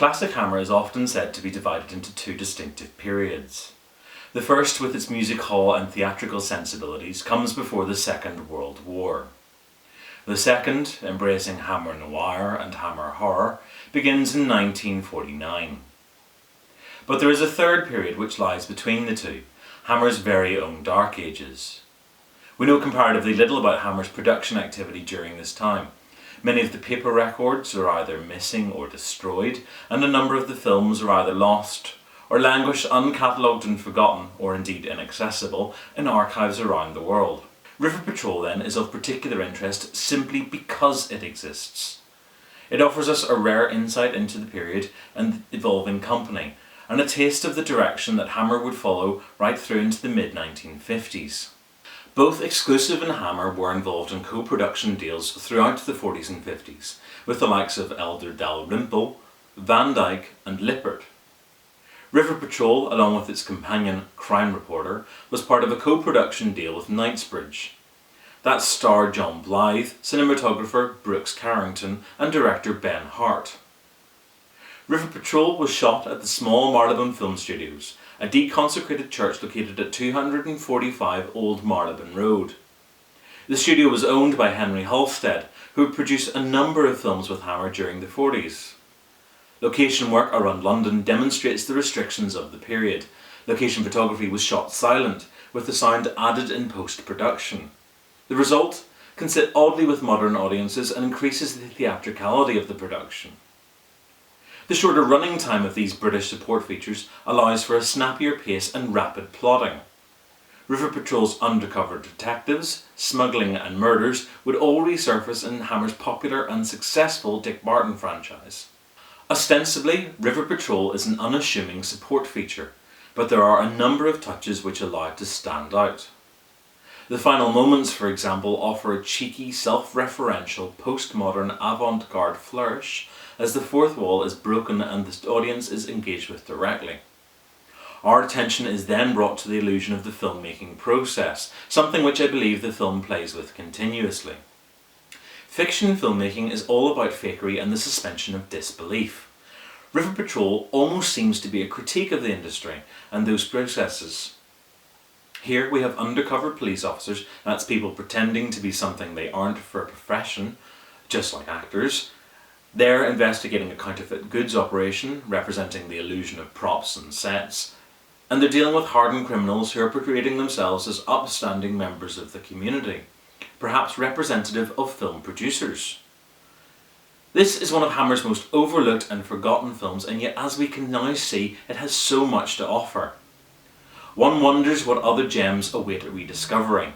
Classic Hammer is often said to be divided into two distinctive periods. The first, with its music hall and theatrical sensibilities, comes before the Second World War. The second, embracing Hammer noir and Hammer horror, begins in 1949. But there is a third period which lies between the two, Hammer's very own Dark Ages. We know comparatively little about Hammer's production activity during this time. Many of the paper records are either missing or destroyed, and a number of the films are either lost or languish uncatalogued and forgotten, or indeed inaccessible, in archives around the world. River Patrol then is of particular interest simply because it exists. It offers us a rare insight into the period and evolving company, and a taste of the direction that Hammer would follow right through into the mid-1950s. Both Exclusive and Hammer were involved in co-production deals throughout the 40s and 50s, with the likes of Elder Dalrymple, Van Dyke and Lippert. River Patrol, along with its companion Crime Reporter, was part of a co-production deal with Knightsbridge. That starred John Blythe, cinematographer Brooks Carrington and director Ben Hart. River Patrol was shot at the small Marylebone Film Studios, a deconsecrated church located at 245 Old Marylebone Road. The studio was owned by Henry Halstead, who would produce a number of films with Hammer during the 40s. Location work around London demonstrates the restrictions of the period. Location photography was shot silent, with the sound added in post-production. The result can sit oddly with modern audiences and increases the theatricality of the production. The shorter running time of these British support features allows for a snappier pace and rapid plotting. River Patrol's undercover detectives, smuggling and murders would all resurface in Hammer's popular and successful Dick Barton franchise. Ostensibly, River Patrol is an unassuming support feature, but there are a number of touches which allow it to stand out. The final moments, for example, offer a cheeky, self-referential, postmodern avant-garde flourish as the fourth wall is broken and the audience is engaged with directly. Our attention is then brought to the illusion of the filmmaking process, something which I believe the film plays with continuously. Fiction filmmaking is all about fakery and the suspension of disbelief. River Patrol almost seems to be a critique of the industry and those processes. Here we have undercover police officers, that's people pretending to be something they aren't for a profession, just like actors. They're investigating a counterfeit goods operation, representing the illusion of props and sets, and they're dealing with hardened criminals who are portraying themselves as upstanding members of the community, perhaps representative of film producers. This is one of Hammer's most overlooked and forgotten films, and yet as we can now see, it has so much to offer. One wonders what other gems await rediscovering.